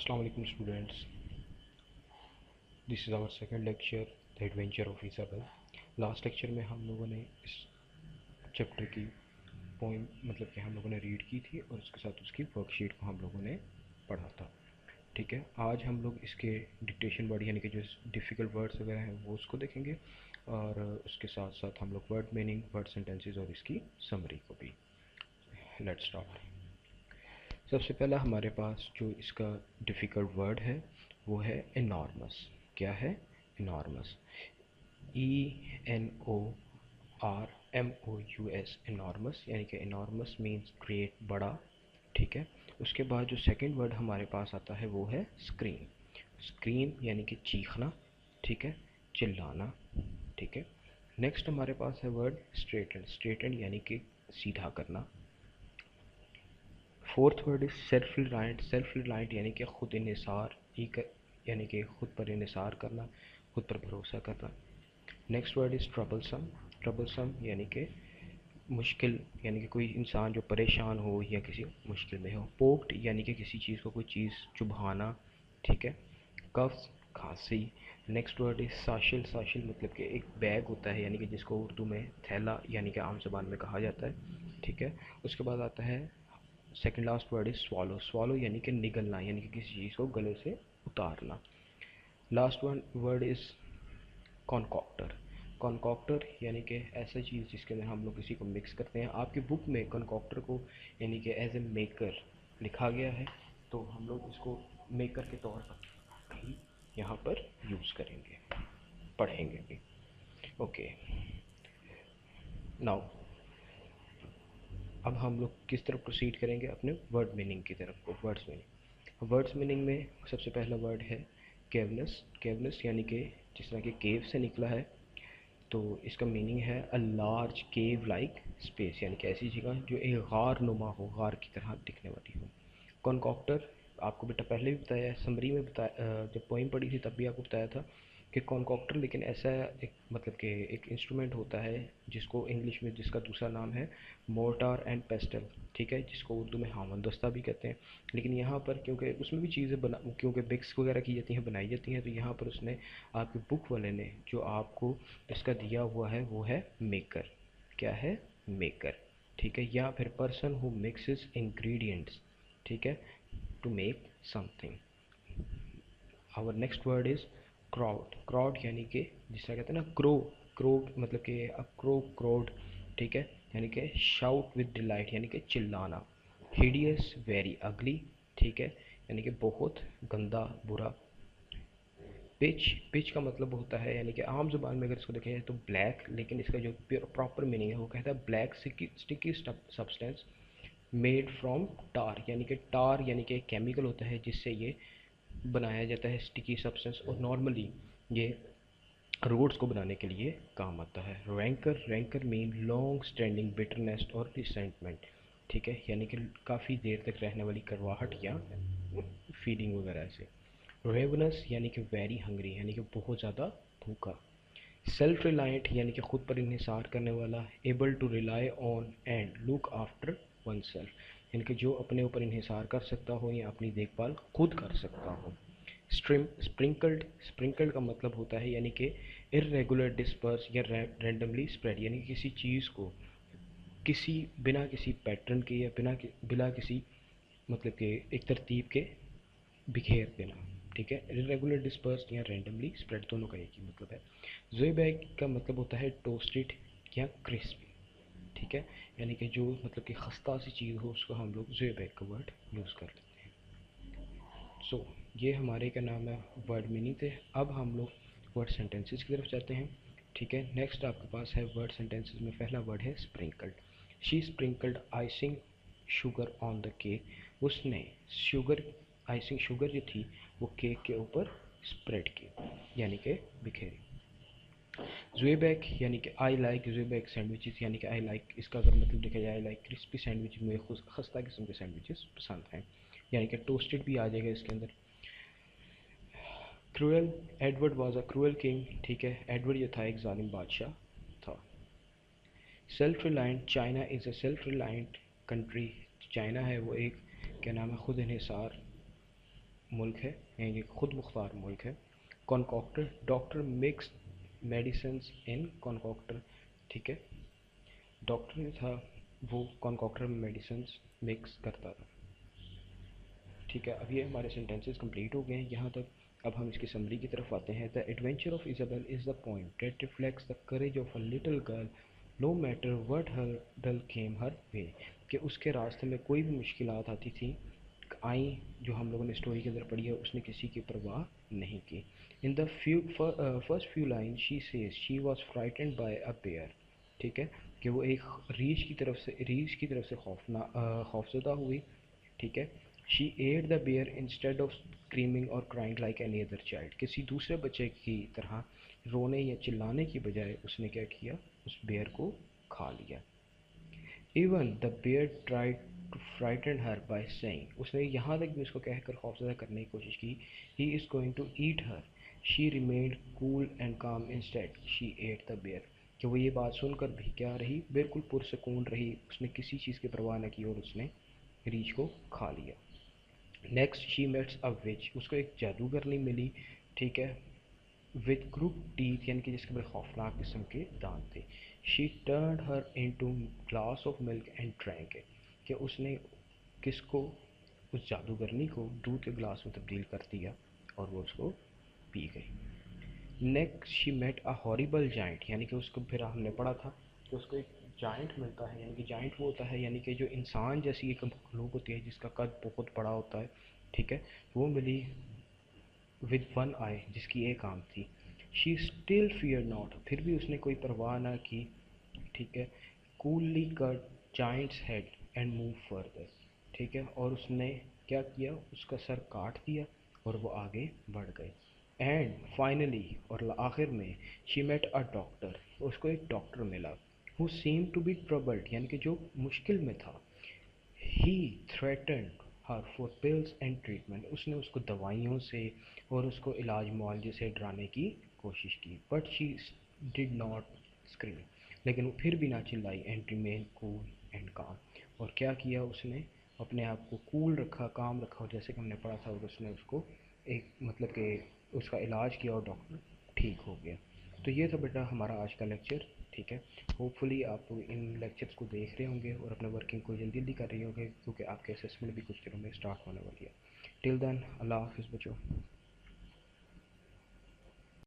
Assalamu alaikum students. This is our second lecture, The Adventure of Isabel. Last lecture में हम लोगों ने इस चैप्टर की पोइम मतलब कि हम लोगों ने रीड की थी और उसके साथ उसकी वर्कशीट को हम लोगों ने पढ़ा था. ठीक है, आज हम लोग इसके डिक्टेशन वर्ड यानी कि जो डिफ़िकल्ट वर्ड्स वगैरह हैं वो उसको देखेंगे और उसके साथ साथ हम लोग वर्ड मीनिंग, वर्ड सेंटेंसेस और इसकी समरी को भी. Let's start. सबसे पहला हमारे पास जो इसका डिफ़िकल्ट वर्ड है वो है इनॉर्मस. क्या है? इनॉर्मस. ENORMOUS, इनॉर्मस यानी कि इनॉर्मस मीन्स ग्रेट, बड़ा. ठीक है, उसके बाद जो सेकंड वर्ड हमारे पास आता है वो है स्क्रीम. स्क्रीम यानी कि चीखना. ठीक है, चिल्लाना. ठीक है, नेक्स्ट हमारे पास है वर्ड स्ट्रेटन. स्ट्रेटन यानी कि सीधा करना. Fourth word is self reliant. Self reliant यानी कि खुद इन्हिसार यानी कि खुद पर इन्हिसार करना, खुद पर भरोसा करना. Next word is troublesome. Troublesome यानी कि मुश्किल, यानी कि कोई इंसान जो परेशान हो या किसी मुश्किल में हो. पोक्ड यानी कि किसी चीज़ को कोई चीज़ चुभाना. ठीक है, कफ, खांसी. नेक्स्ट वर्ड इज साशिल. साशिल मतलब कि एक बैग होता है यानी कि जिसको उर्दू में थैला यानी कि आम ज़बान में कहा जाता है. ठीक है, उसके बाद आता है second last word is swallow. Swallow यानी कि निगलना, यानी कि किसी चीज़ को गले से उतारना. Last one word is concocter. Concocter यानी कि ऐसा चीज़ जिसके अंदर हम लोग किसी को मिक्स करते हैं. आपकी बुक में कॉन्कॉक्टर को यानी कि एज ए मेकर लिखा गया है, तो हम लोग इसको मेकर के तौर पर भी यहाँ पर यूज़ करेंगे, पढ़ेंगे भी. ओके, नाउ अब हम लोग किस तरफ प्रोसीड करेंगे? अपने वर्ड मीनिंग की तरफ को. Words meaning. वर्ड्स मीनिंग में सबसे पहला वर्ड है केवनेस. केवनेस यानी कि जिस तरह के केव से निकला है, तो इसका मीनिंग है a large cave like space, यानी कि ऐसी जगह जो एक गार नुमा हो, गार की तरह दिखने वाली हो. कॉन्कॉक्टर आपको बेटा पहले भी बताया है, समरी में बताया, जब पोइम पढ़ी थी तब भी आपको बताया था कि कॉन्कॉक्टर लेकिन ऐसा एक मतलब कि एक इंस्ट्रूमेंट होता है जिसको इंग्लिश में जिसका दूसरा नाम है मोर्टार एंड पेस्टल. ठीक है, जिसको उर्दू में हामन दस्ता भी कहते हैं. लेकिन यहाँ पर क्योंकि उसमें भी चीज़ें बना, क्योंकि बिक्स वगैरह की जाती हैं, बनाई जाती हैं, तो यहाँ पर उसने आपकी बुक वाले ने जो आपको इसका दिया हुआ है वो है मेकर. क्या है? मेकर. ठीक है, या फिर पर्सन हु मिक्सेस इंग्रेडिएंट्स. ठीक है, to make something. Our next word is crowd. Crowd यानी कि जिस तरह कहते हैं ना क्रो. क्रो मतलब कि अ क्रो क्राउड. ठीक है, यानी कि शाउट विद डिलाइट यानी कि चिल्लाना. Hideous, very ugly. ठीक है, यानी कि बहुत गंदा, बुरा. पिच. पिच का मतलब होता है यानी कि आम जुबान में अगर इसको देखें तो ब्लैक, लेकिन इसका जो प्रॉपर मीनिंग है वो कहता है black sticky substance made from tar. यानी कि टार यानी कि एक केमिकल होता है जिससे ये बनाया जाता है स्टिकी सब्सटेंस, और नॉर्मली ये रोड्स को बनाने के लिए काम आता है. Ranker. Ranker mean long standing bitterness और रिसेंटमेंट. ठीक है, यानी कि काफ़ी देर तक रहने वाली करवाहट या फीलिंग वगैरह से. रेवनस यानी कि वेरी हंग्री, यानी कि बहुत ज़्यादा भूखा. सेल्फ रिलायंट यानी कि खुद पर इन्हिसार करने वाला. Able to rely on and look after oneself, यानी कि जो अपने ऊपर इन्हिसार कर सकता हो या अपनी देखभाल खुद कर सकता हो. स्प्रिंकल्ड. स्प्रिंकल्ड का मतलब होता है यानी कि इरेगुलर डिस्पर्स या रैंडमली स्प्रेड, यानी कि किसी चीज़ को किसी बिना किसी पैटर्न के या बिना किसी मतलब कि एक तरतीब के बिखेर देना. ठीक है, इरेगुलर डिस्पर्स्ड या रैंडमली स्प्रेड दोनों का एक ही मतलब है. ज़ोएबैग का मतलब होता है टोस्टेड या क्रिस्पी. ठीक है, यानी कि जो मतलब कि खस्ता सी चीज़ हो उसको हम लोग ज़ोएबैग का वर्ड यूज़ कर लेते हैं. सो ये हमारे क्या नाम है वर्ड मीनिंग थे. अब हम लोग वर्ड सेंटेंसेस की तरफ जाते हैं. ठीक है, नेक्स्ट आपके पास है वर्ड सेंटेंसेस में पहला वर्ड है sprinkled. She sprinkled icing sugar on the cake. उसने शुगर, आइसिंग शुगर जो थी वो केक के ऊपर स्प्रेड की, यानी कि बिखेरी. ज़ुएबैक यानी कि आई लाइक ज़ुएबैक सैंडविचेस, यानी कि आई लाइक, इसका अगर मतलब देखा जाए आई लाइक क्रिस्पी सैंडविच, मुझे खस्ता किस्म के सैंडविचेस पसंद हैं, यानी कि टोस्टेड भी आ जाएगा इसके अंदर. Cruel. Edward was a cruel king. ठीक है, एडवर्ड ये था एक जालिम बादशाह था. Self reliant. China is a self reliant country. China है वो एक क्या नाम है खुद इन्हिसार ملک ہے، یعنی خود مختار ملک ہے. کنکوکٹر، ڈاکٹر مکس میڈیسنس ان کنکوکٹر. ٹھیک ہے، ڈاکٹر جو تھا وہ کنکوکٹر میں میڈیسنس مکس کرتا تھا. ٹھیک ہے، اب یہ ہمارے سینٹینسز کمپلیٹ ہو گئے ہیں یہاں تک. اب ہم اس کی سمری کی طرف آتے ہیں. The adventure of Isabel is the poem that reflects the courage of a little girl no matter what her deal came her way. کہ اس کے راستے میں کوئی بھی مشکلات آتی تھیں آئیں، جو ہم لوگوں نے اسٹوری کے اندر پڑھی ہے، اس نے کسی کی پرواہ نہیں کی. In the first few line she says she was frightened by a bear. ٹھیک ہے، کہ وہ ایک ریچھ کی طرف سے خوفزدہ ہوئی. ٹھیک ہے، she ate the bear instead of screaming اور crying like any other child. کسی دوسرے بچے کی طرح رونے یا چلانے کی بجائے اس نے کیا کیا، اس بیئر کو کھا لیا. Even the bear try to frighten her by saying. اس نے یہاں تک بھی اس کو کہہ کر خوفزدہ کرنے کی کوشش کی، he is going to eat her. She remained cool and calm instead she ate the bear. کہ وہ یہ بات سن کر بھی کیا رہی، بالکل پرسکون رہی، اس نے کسی چیز کی پرواہ نہ کی اور اس نے ریچھ کو کھا لیا. نیکسٹ شی میٹس اے وچ. اس کو ایک جادوگرنی ملی. ٹھیک ہے، وتھ گروپ ٹیتھ، یعنی کہ جس کے بڑے خوفناک قسم کے دانت تھے. She turned her into glass of milk and drink it. کہ اس نے کس کو، اس جادوگرنی کو دودھ کے گلاس میں تبدیل کر دیا اور وہ اس کو پی گئی. نیکسٹ شی میٹ اے ہاریبل جائنٹ. یعنی کہ اس کو پھر ہم نے پڑھا تھا کہ اس کو ایک جائنٹ ملتا ہے. یعنی کہ جائنٹ وہ ہوتا ہے، یعنی کہ جو انسان جیسی ایک مخلوق ہوتی ہے جس کا قد بہت بڑا ہوتا ہے. ٹھیک ہے، وہ ملی ود ون آئی، جس کی ایک آنکھ تھی. She still fair not. پھر بھی اس نے کوئی پرواہ نہ کی. ٹھیک ہے، coolly cut giants head and move further. ٹھیک ہے، اور اس نے کیا کیا، اس کا سر کاٹ دیا اور وہ آگے بڑھ گئے. اینڈ فائنلی، اور آخر میں، شی میٹ اے ڈاکٹر. اس کو ایک ڈاکٹر ملا. Who seem to be troubled. یعنی کہ جو مشکل میں تھا. He threatened her for pills and treatment. اس نے اس کو دوائیوں سے اور اس کو علاج معالجے سے ڈرانے کی کوشش کی. But she did not scream. لیکن وہ پھر بھی نہ چلائی. اینڈ ریمین کول اینڈ کام. اور کیا کیا اس نے، اپنے آپ کو کول رکھا، کام رکھا، اور جیسے کہ ہم نے پڑھا تھا، اور اس نے اس کو ایک مطلب کہ اس کا علاج کیا اور ڈاکٹر ٹھیک ہو گیا. تو یہ تھا بیٹا ہمارا آج کا لیکچر. ٹھیک ہے، ہوپ فلی آپ ان لیکچرس کو دیکھ رہے ہوں گے اور اپنے ورکنگ کو جلدی جلدی کر رہے ہوں گے، کیونکہ آپ کے اسسمنٹ بھی کچھ دنوں میں اسٹارٹ ہونے والی ہے. ٹل دین، اللہ حافظ بچوں.